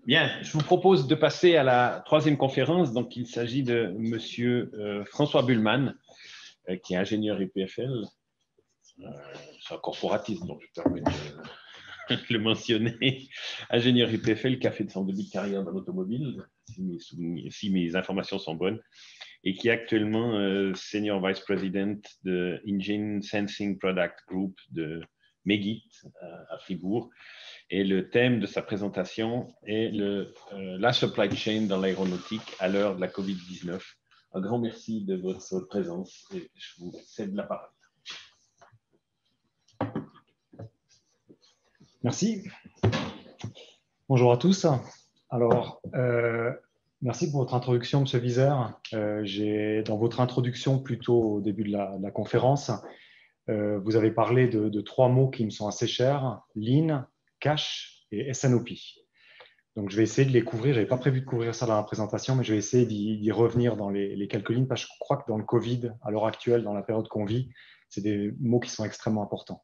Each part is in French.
Bien, je vous propose de passer à la troisième conférence. Donc, il s'agit de Monsieur François Buhlmann, qui est ingénieur IPFL. C'est un corporatiste, donc je permets de le mentionner. Ingénieur IPFL qui a fait son début de carrière dans l'automobile, si mes informations sont bonnes, et qui est actuellement Senior Vice President de Engine Sensing Product Group de Megit à Fribourg. Et le thème de sa présentation est la supply chain dans l'aéronautique à l'heure de la COVID-19. Un grand merci de votre présence et je vous cède la parole. Merci. Bonjour à tous. Alors, merci pour votre introduction, M. Viseur. J'ai, dans votre introduction, plutôt au début de la conférence, vous avez parlé de trois mots qui me sont assez chers, Lean, Cash et SNOP. Donc, je vais essayer de les couvrir. Je n'avais pas prévu de couvrir ça dans la présentation, mais je vais essayer d'y revenir dans les quelques lignes, parce que je crois que dans le Covid, à l'heure actuelle, dans la période qu'on vit, c'est des mots qui sont extrêmement importants.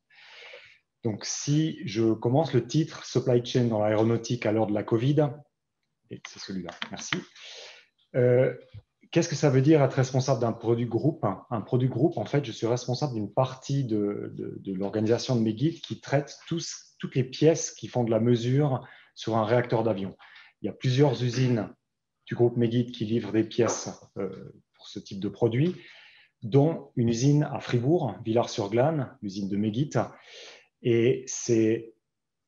Donc, si je commence le titre « Supply chain dans l'aéronautique à l'heure de la Covid », et c'est celui-là, merci. Qu'est-ce que ça veut dire être responsable d'un produit groupe? Un produit groupe, en fait, je suis responsable d'une partie de l'organisation de Megit qui traite toutes les pièces qui font de la mesure sur un réacteur d'avion. Il y a plusieurs usines du groupe Megit qui livrent des pièces pour ce type de produit, dont une usine à Fribourg, Villars-sur-Glâne, l'usine de Megit. Et c'est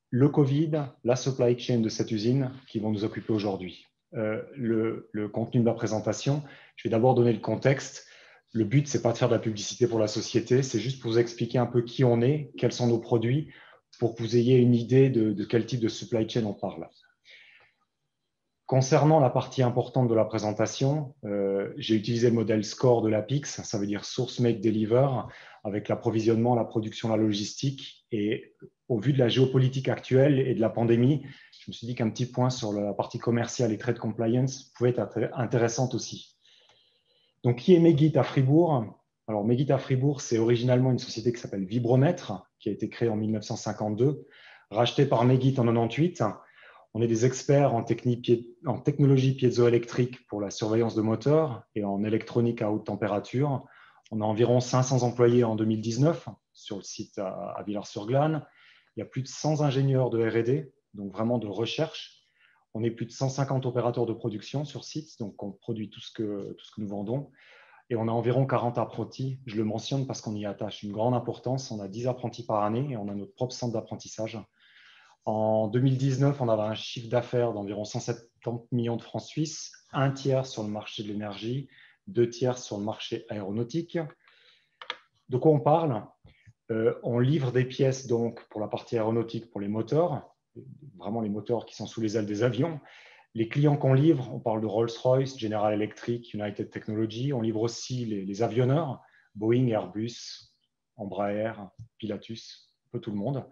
le Covid, la supply chain de cette usine qui vont nous occuper aujourd'hui. Le contenu de ma présentation, je vais d'abord donner le contexte. Le but, ce n'est pas de faire de la publicité pour la société, c'est juste pour vous expliquer un peu qui on est, quels sont nos produits, pour que vous ayez une idée de quel type de supply chain on parle. Concernant la partie importante de la présentation, j'ai utilisé le modèle SCORE de l'APIX, ça veut dire Source, Make, Deliver, avec l'approvisionnement, la production, la logistique. Et au vu de la géopolitique actuelle et de la pandémie, je me suis dit qu'un petit point sur la partie commerciale et trade compliance pouvait être intéressant aussi. Donc, qui est Megit à Fribourg? Alors, Megit à Fribourg, c'est originalement une société qui s'appelle Vibrometre, qui a été créée en 1952, rachetée par Megit en 1998. On est des experts en technologie piézoélectrique pour la surveillance de moteurs et en électronique à haute température. On a environ 500 employés en 2019 sur le site à Villars-sur-Glâne. Il y a plus de 100 ingénieurs de R&D, donc vraiment de recherche. On est plus de 150 opérateurs de production sur site, donc on produit tout ce que nous vendons. Et on a environ 40 apprentis. Je le mentionne parce qu'on y attache une grande importance. On a 10 apprentis par année et on a notre propre centre d'apprentissage. En 2019, on avait un chiffre d'affaires d'environ 170 millions de francs suisses, un tiers sur le marché de l'énergie, 2 tiers sur le marché aéronautique. De quoi on parle? On livre des pièces donc pour la partie aéronautique, pour les moteurs, vraiment les moteurs qui sont sous les ailes des avions. Les clients qu'on livre, on parle de Rolls-Royce, General Electric, United Technologies. On livre aussi les avionneurs, Boeing, Airbus, Embraer, Pilatus, un peu tout le monde.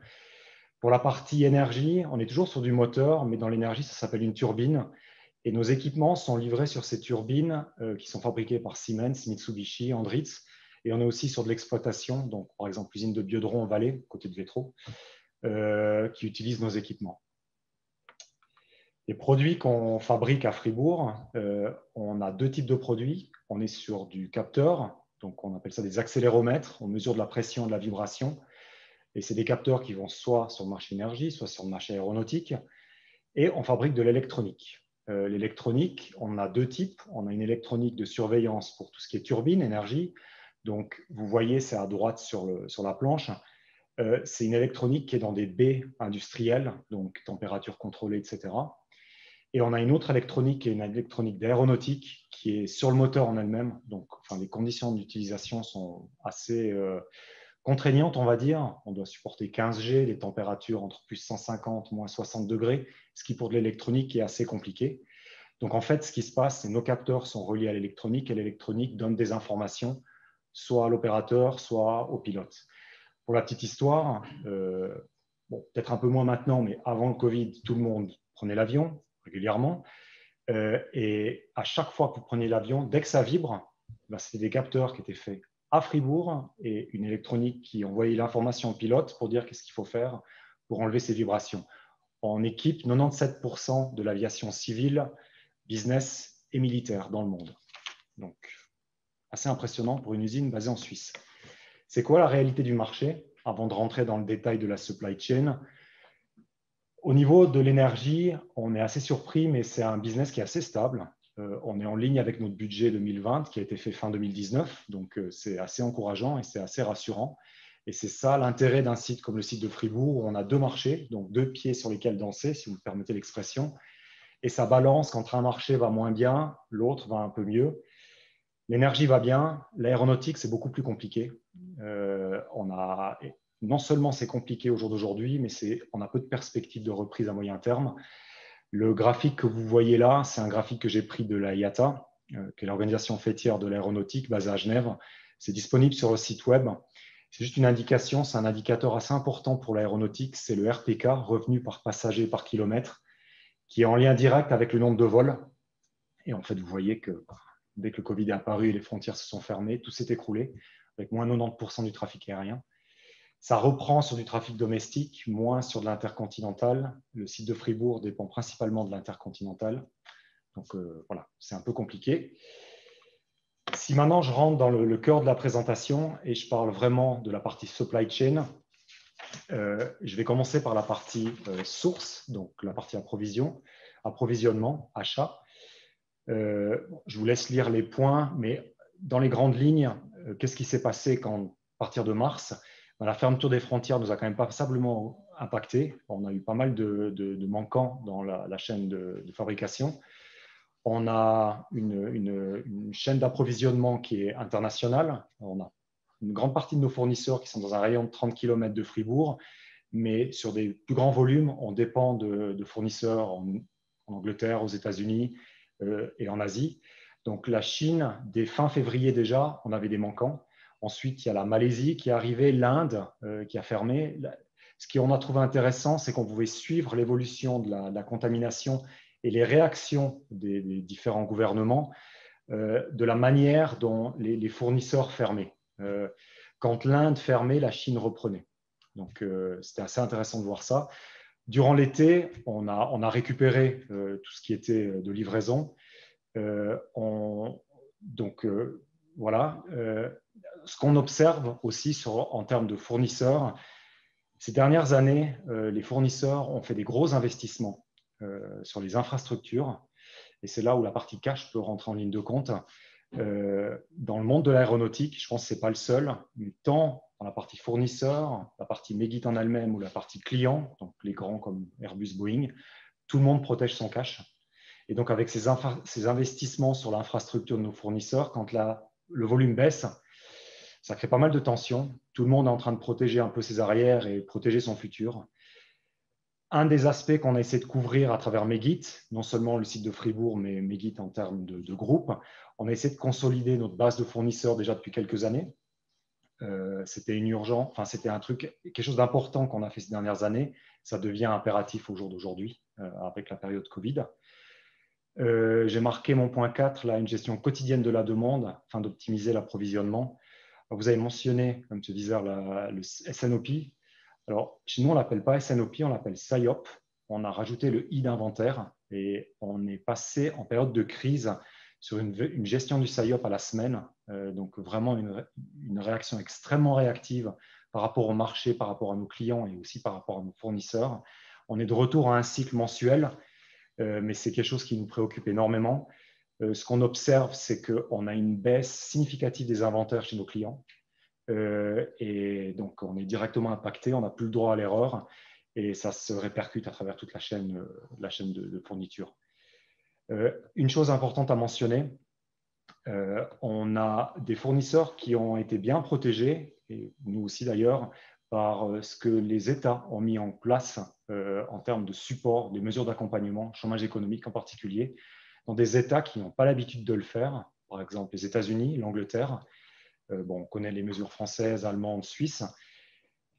Pour la partie énergie, on est toujours sur du moteur, mais dans l'énergie, ça s'appelle une turbine. Et nos équipements sont livrés sur ces turbines qui sont fabriquées par Siemens, Mitsubishi, Andritz. Et on est aussi sur de l'exploitation, donc par exemple l'usine de Biodron en Valais, côté de Vétro, qui utilise nos équipements. Les produits qu'on fabrique à Fribourg, on a deux types de produits. On est sur du capteur, donc on appelle ça des accéléromètres. On mesure de la pression et de la vibration. Et c'est des capteurs qui vont soit sur le marché énergie, soit sur le marché aéronautique. Et on fabrique de l'électronique. L'électronique, on a deux types. On a une électronique de surveillance pour tout ce qui est turbine, énergie. Donc, vous voyez, c'est à droite sur la planche. C'est une électronique qui est dans des baies industrielles, donc température contrôlée, etc. Et on a une autre électronique qui est une électronique d'aéronautique qui est sur le moteur en elle-même. Donc, enfin, les conditions d'utilisation sont assez contraignantes, on va dire. On doit supporter 15 G, des températures entre plus 150, moins 60 degrés, ce qui pour de l'électronique est assez compliqué. Donc, en fait, ce qui se passe, c'est que nos capteurs sont reliés à l'électronique et l'électronique donne des informations soit à l'opérateur, soit au pilote. Pour la petite histoire, bon, peut-être un peu moins maintenant, mais avant le Covid, tout le monde prenait l'avion régulièrement. Et à chaque fois que vous preniez l'avion, dès que ça vibre, ben, c'était des capteurs qui étaient faits à Fribourg et une électronique qui envoyait l'information au pilote pour dire qu'est-ce qu'il faut faire pour enlever ces vibrations. on équipe 97% de l'aviation civile, business et militaire dans le monde. Donc, assez impressionnant pour une usine basée en Suisse. C'est quoi la réalité du marché? Avant de rentrer dans le détail de la supply chain, au niveau de l'énergie, on est assez surpris, mais c'est un business qui est assez stable. On est en ligne avec notre budget 2020 qui a été fait fin 2019, donc c'est assez encourageant et c'est assez rassurant. Et c'est ça l'intérêt d'un site comme le site de Fribourg, où on a deux marchés, donc deux pieds sur lesquels danser, si vous me permettez l'expression. Et ça balance quand un marché va moins bien, l'autre va un peu mieux. L'énergie va bien, l'aéronautique, c'est beaucoup plus compliqué. Non seulement c'est compliqué au jour d'aujourd'hui, mais on a peu de perspectives de reprise à moyen terme. Le graphique que vous voyez là, c'est un graphique que j'ai pris de la IATA, qui est l'organisation fêtière de l'aéronautique basée à Genève. C'est disponible sur le site web. C'est juste une indication, c'est un indicateur assez important pour l'aéronautique, c'est le RPK, revenu par passager par kilomètre, qui est en lien direct avec le nombre de vols. Et en fait, vous voyez que dès que le Covid est apparu et les frontières se sont fermées, tout s'est écroulé, avec moins de 90% du trafic aérien. Ça reprend sur du trafic domestique, moins sur de l'intercontinental. Le site de Fribourg dépend principalement de l'intercontinental. Donc voilà, c'est un peu compliqué. Si maintenant je rentre dans le cœur de la présentation et je parle vraiment de la partie supply chain, je vais commencer par la partie source, donc la partie approvisionnement, achat. Je vous laisse lire les points, mais dans les grandes lignes, qu'est-ce qui s'est passé à partir de mars? La fermeture des frontières nous a quand même passablement impacté. On a eu pas mal de manquants dans la chaîne de fabrication. On a une chaîne d'approvisionnement qui est internationale. On a une grande partie de nos fournisseurs qui sont dans un rayon de 30 km de Fribourg, mais sur des plus grands volumes, on dépend de fournisseurs en Angleterre, aux États-Unis et en Asie. Donc la Chine, dès fin février déjà, on avait des manquants. Ensuite, il y a la Malaisie qui est arrivée, l'Inde qui a fermé. Ce qu'on a trouvé intéressant, c'est qu'on pouvait suivre l'évolution de la contamination et les réactions des différents gouvernements de la manière dont les fournisseurs fermaient. Quand l'Inde fermait, la Chine reprenait. Donc, c'était assez intéressant de voir ça. Durant l'été, on a récupéré tout ce qui était de livraison. Voilà. Ce qu'on observe aussi en termes de fournisseurs, ces dernières années, les fournisseurs ont fait des gros investissements sur les infrastructures. Et c'est là où la partie cash peut rentrer en ligne de compte. Dans le monde de l'aéronautique, je pense que ce n'est pas le seul, mais tant dans la partie fournisseur, la partie Megit en elle-même ou la partie client, donc les grands comme Airbus, Boeing, tout le monde protège son cash. Et donc, avec ces investissements sur l'infrastructure de nos fournisseurs, quand le volume baisse, ça crée pas mal de tensions. Tout le monde est en train de protéger un peu ses arrières et protéger son futur. Un des aspects qu'on a essayé de couvrir à travers Megit, non seulement le site de Fribourg, mais Megit en termes de groupe, on a essayé de consolider notre base de fournisseurs déjà depuis quelques années. C'était une urgence, enfin c'était quelque chose d'important qu'on a fait ces dernières années. Ça devient impératif au jour d'aujourd'hui avec la période Covid. J'ai marqué mon point 4, là, une gestion quotidienne de la demande afin d'optimiser l'approvisionnement. Vous avez mentionné, comme tu disais, le SNOP. Alors, chez nous, on ne l'appelle pas SNOP, on l'appelle SIOP. On a rajouté le I d'inventaire et on est passé en période de crise sur une gestion du SIOP à la semaine. Donc, vraiment une réaction extrêmement réactive par rapport au marché, par rapport à nos clients et aussi par rapport à nos fournisseurs. On est de retour à un cycle mensuel, mais c'est quelque chose qui nous préoccupe énormément. Ce qu'on observe, c'est qu'on a une baisse significative des inventaires chez nos clients. Et donc, on est directement impacté, on n'a plus le droit à l'erreur et ça se répercute à travers toute la chaîne de fourniture. Une chose importante à mentionner, on a des fournisseurs qui ont été bien protégés, et nous aussi d'ailleurs, par ce que les États ont mis en place en termes de support, des mesures d'accompagnement, chômage économique en particulier, dans des États qui n'ont pas l'habitude de le faire, par exemple les États-Unis, l'Angleterre. On connaît les mesures françaises, allemandes, suisses.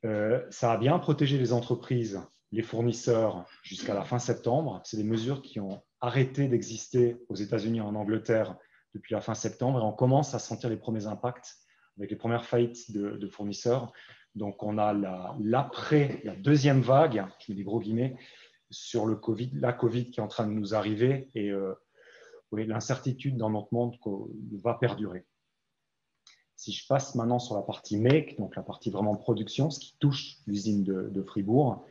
Ça a bien protégé les entreprises, les fournisseurs jusqu'à la fin septembre. C'est des mesures qui ont arrêté d'exister aux États-Unis et en Angleterre depuis la fin septembre et on commence à sentir les premiers impacts avec les premières faillites de fournisseurs. Donc, on a la deuxième vague, je mets des gros guillemets, sur le COVID, la Covid qui est en train de nous arriver et oui, l'incertitude dans notre monde va perdurer. Si je passe maintenant sur la partie make, donc la partie vraiment production, ce qui touche l'usine de Fribourg,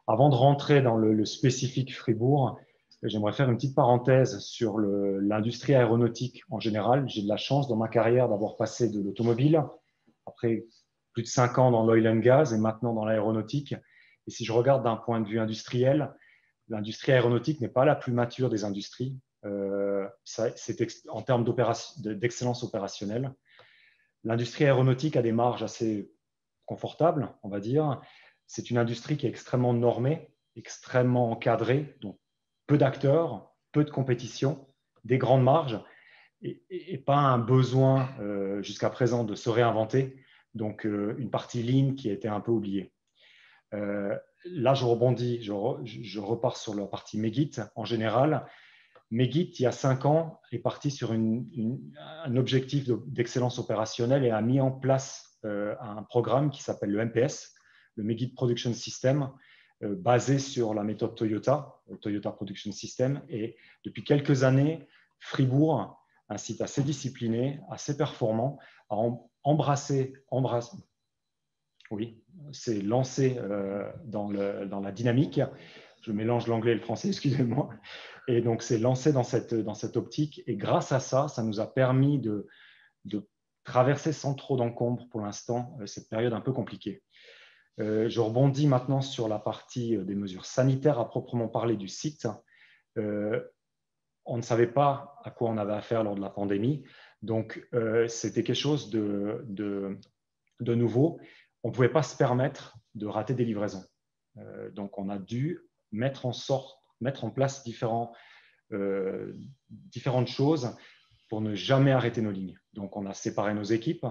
avant de rentrer dans le spécifique Fribourg, j'aimerais faire une petite parenthèse sur l'industrie aéronautique en général. J'ai de la chance dans ma carrière d'avoir passé de l'automobile, après plus de 5 ans dans l'oil and gas et maintenant dans l'aéronautique. Et si je regarde d'un point de vue industriel, l'industrie aéronautique n'est pas la plus mature des industries. C'est en termes d'excellence opérationnelle. L'industrie aéronautique a des marges assez confortables, on va dire. C'est une industrie qui est extrêmement normée, extrêmement encadrée, donc peu d'acteurs, peu de compétition, des grandes marges et pas un besoin jusqu'à présent de se réinventer. Donc, une partie lean qui a été un peu oubliée. Là, je rebondis, je repars sur la partie Megit en général. Megit, il y a 5 ans, est parti sur un objectif d'excellence opérationnelle et a mis en place un programme qui s'appelle le MPS, le Megit Production System, basé sur la méthode Toyota, Toyota Production System. Et depuis quelques années, Fribourg, un site assez discipliné, assez performant, a s'est lancé dans la dynamique. Je mélange l'anglais et le français, excusez-moi. Et donc, c'est lancé dans cette optique. Et grâce à ça, ça nous a permis de traverser sans trop d'encombre pour l'instant cette période un peu compliquée. Je rebondis maintenant sur la partie des mesures sanitaires à proprement parler du site. On ne savait pas à quoi on avait affaire lors de la pandémie. Donc, c'était quelque chose de nouveau. On ne pouvait pas se permettre de rater des livraisons. Donc, on a dû mettre en place différentes choses pour ne jamais arrêter nos lignes. Donc, on a séparé nos équipes.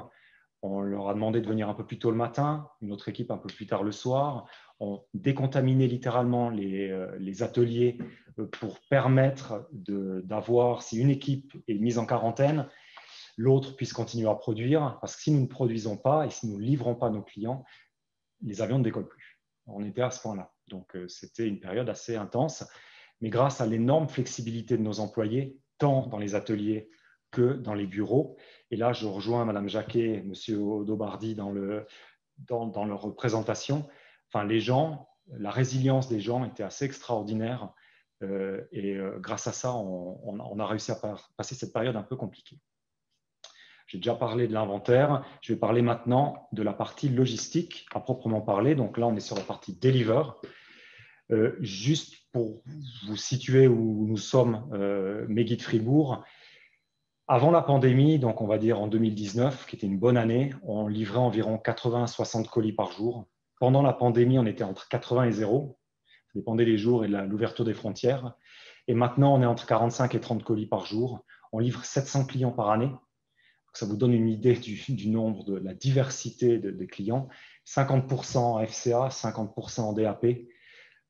On leur a demandé de venir un peu plus tôt le matin, une autre équipe un peu plus tard le soir. On décontaminait littéralement les ateliers pour permettre d'avoir, si une équipe est mise en quarantaine, l'autre puisse continuer à produire. Parce que si nous ne produisons pas et si nous ne livrons pas nos clients, les avions ne décollent plus. On était à ce point-là. Donc, c'était une période assez intense. Mais grâce à l'énorme flexibilité de nos employés, tant dans les ateliers que dans les bureaux, et là, je rejoins Mme Jacquet et M. Odobardi dans leur présentation, enfin, les gens, la résilience des gens était assez extraordinaire et grâce à ça, on a réussi à passer cette période un peu compliquée. J'ai déjà parlé de l'inventaire. Je vais parler maintenant de la partie logistique à proprement parler. Donc là, on est sur la partie deliver. Juste pour vous situer où nous sommes, Megit Fribourg, avant la pandémie, donc on va dire en 2019, qui était une bonne année, on livrait environ 80 à 60 colis par jour. Pendant la pandémie, on était entre 80 et 0. Ça dépendait des jours et de l'ouverture des frontières. Et maintenant, on est entre 45 et 30 colis par jour. On livre 700 clients par année. Ça vous donne une idée du nombre, de la diversité des clients. 50% en FCA, 50% en DAP,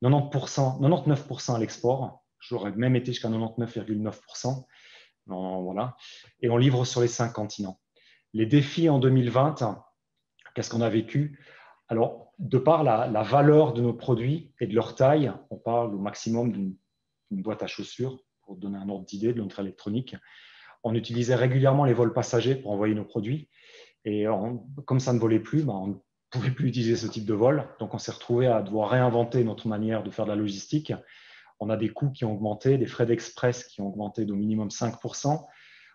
99% à l'export. J'aurais même été jusqu'à 99,9%. Voilà. Et on livre sur les 5 continents. Les défis en 2020, qu'est-ce qu'on a vécu? Alors, de par la valeur de nos produits et de leur taille, on parle au maximum d'une boîte à chaussures, pour donner un ordre d'idée de notre électronique. On utilisait régulièrement les vols passagers pour envoyer nos produits. Et comme ça ne volait plus, on ne pouvait plus utiliser ce type de vol. Donc, on s'est retrouvé à devoir réinventer notre manière de faire de la logistique. On a des coûts qui ont augmenté, des frais d'express qui ont augmenté d'au minimum 5%.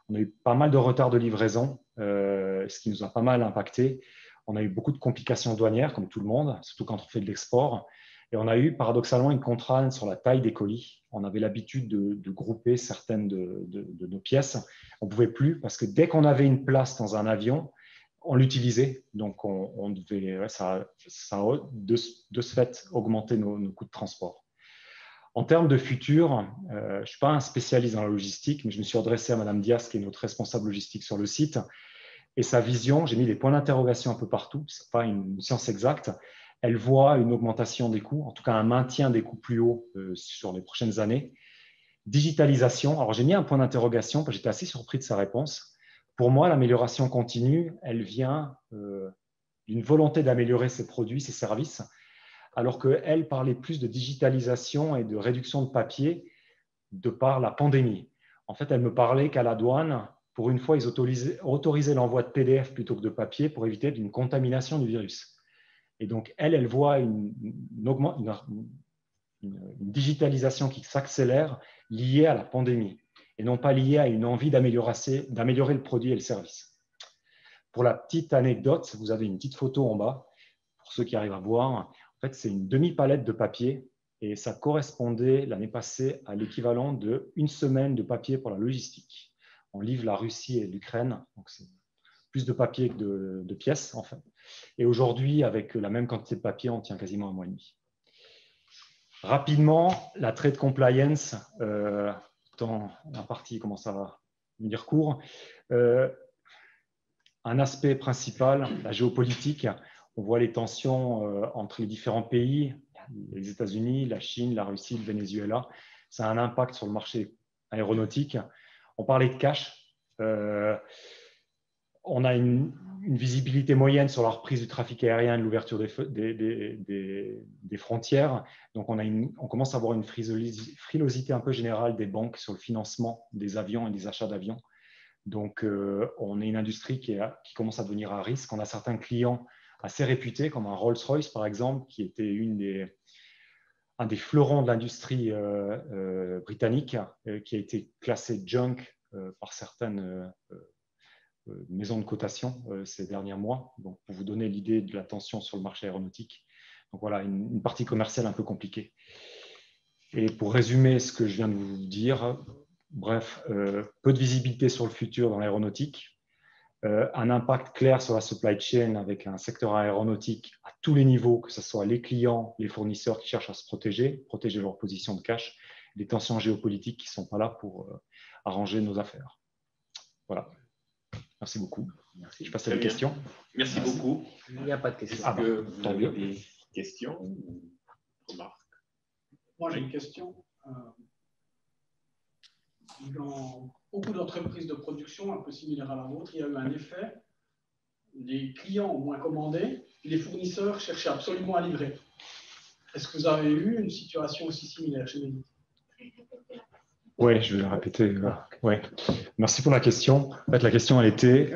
On a eu pas mal de retard de livraison, ce qui nous a pas mal impacté. On a eu beaucoup de complications douanières, comme tout le monde, surtout quand on fait de l'export. Et on a eu paradoxalement une contrainte sur la taille des colis. On avait l'habitude de grouper certaines de nos pièces. On ne pouvait plus parce que dès qu'on avait une place dans un avion, on l'utilisait. Donc, on devait, ça a de ce fait augmenté nos coûts de transport. En termes de futur, je ne suis pas un spécialiste dans la logistique, mais je me suis adressé à Mme Diaz, qui est notre responsable logistique sur le site. Et sa vision, j'ai mis des points d'interrogation un peu partout, ce n'est pas une science exacte. Elle voit une augmentation des coûts, en tout cas un maintien des coûts plus hauts sur les prochaines années. Digitalisation, alors j'ai mis un point d'interrogation, parce que j'étais assez surpris de sa réponse. Pour moi, l'amélioration continue, elle vient d'une volonté d'améliorer ses produits, ses services, alors qu'elle parlait plus de digitalisation et de réduction de papier de par la pandémie. En fait, elle me parlait qu'à la douane, pour une fois, ils autorisaient l'envoi de PDF plutôt que de papier pour éviter une contamination du virus. Et donc, elle voit une digitalisation qui s'accélère liée à la pandémie et non pas liée à une envie d'améliorer le produit et le service. Pour la petite anecdote, vous avez une petite photo en bas, pour ceux qui arrivent à voir. En fait, c'est une demi-palette de papier et ça correspondait l'année passée à l'équivalent d'une semaine de papier pour la logistique. On livre la Russie et l'Ukraine, donc c'est plus de papier que de pièces, en fait. Et aujourd'hui, avec la même quantité de papier, on tient quasiment un mois et demi. Rapidement, la trade compliance, dans la partie commence à venir court. Un aspect principal, la géopolitique. On voit les tensions entre les différents pays, les États-Unis, la Chine, la Russie, le Venezuela. Ça a un impact sur le marché aéronautique. On parlait de cash. On a une visibilité moyenne sur la reprise du trafic aérien et de l'ouverture des frontières. Donc, on commence à avoir une frilosité un peu générale des banques sur le financement des avions et des achats d'avions. Donc, on est une industrie qui commence à devenir à risque. On a certains clients assez réputés, comme un Rolls-Royce, par exemple, qui était un des fleurons de l'industrie britannique, qui a été classé junk par certaines maisons de cotation ces derniers mois. Donc, pour vous donner l'idée de la tension sur le marché aéronautique. Donc, voilà, une partie commerciale un peu compliquée. Et pour résumer ce que je viens de vous dire, bref, peu de visibilité sur le futur dans l'aéronautique, un impact clair sur la supply chain avec un secteur aéronautique à tous les niveaux, que ce soit les clients, les fournisseurs qui cherchent à se protéger leur position de cash, des tensions géopolitiques qui ne sont pas là pour arranger nos affaires. Voilà. Merci beaucoup. Merci. Je passe à des questions. Merci beaucoup. Il n'y a pas de questions. Est-ce que vous avez des questions ou remarques? Moi, j'ai une question. Dans beaucoup d'entreprises de production un peu similaires à la vôtre, il y a eu un effet. Les clients ont moins commandé, les fournisseurs cherchaient absolument à livrer. Est-ce que vous avez eu une situation aussi similaire chez Medit? Oui, je vais la répéter. Ouais. Merci pour la question. En fait, la question, elle était,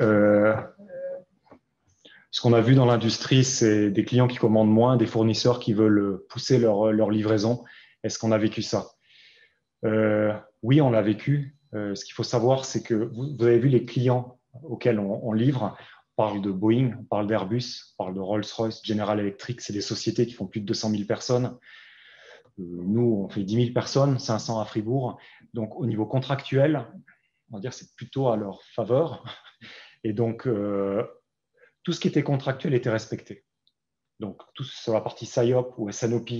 ce qu'on a vu dans l'industrie, c'est des clients qui commandent moins, des fournisseurs qui veulent pousser leur livraison. Est-ce qu'on a vécu ça? Oui, on l'a vécu. Ce qu'il faut savoir, c'est que vous avez vu les clients auxquels on livre. On parle de Boeing, on parle d'Airbus, on parle de Rolls-Royce, General Electric. C'est des sociétés qui font plus de 200 000 personnes. Nous, on fait 10 000 personnes, 500 à Fribourg. Donc, au niveau contractuel, on va dire que c'est plutôt à leur faveur. Et donc, tout ce qui était contractuel était respecté. Donc, tout sur la partie SIOP ou SNOP,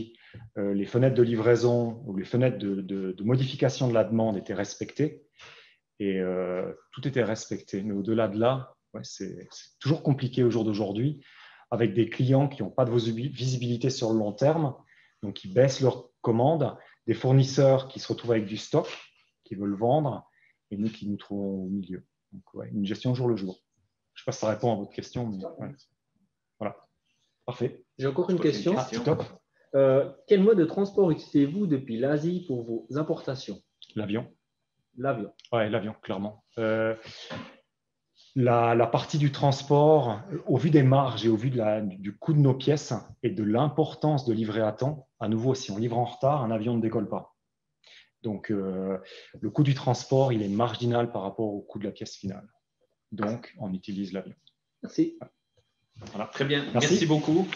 les fenêtres de livraison ou les fenêtres de modification de la demande étaient respectées. Et tout était respecté. Mais au-delà de là, ouais, c'est toujours compliqué au jour d'aujourd'hui avec des clients qui n'ont pas de visibilité sur le long terme. Donc, ils baissent leurs commandes, des fournisseurs qui se retrouvent avec du stock, qui veulent vendre, et nous qui nous trouvons au milieu. Donc, ouais, une gestion au jour le jour. Je ne sais pas si ça répond à votre question, mais ouais. Voilà. Parfait. J'ai encore une question. Ah, top. Quel mode de transport utilisez-vous depuis l'Asie pour vos importations? L'avion. L'avion. Oui, l'avion, clairement. La partie du transport, au vu des marges et au vu du coût de nos pièces et de l'importance de livrer à temps, à nouveau, si on livre en retard, un avion ne décolle pas. Donc, le coût du transport, il est marginal par rapport au coût de la pièce finale. Donc, on utilise l'avion. Merci. Voilà. Très bien. Merci Merci beaucoup.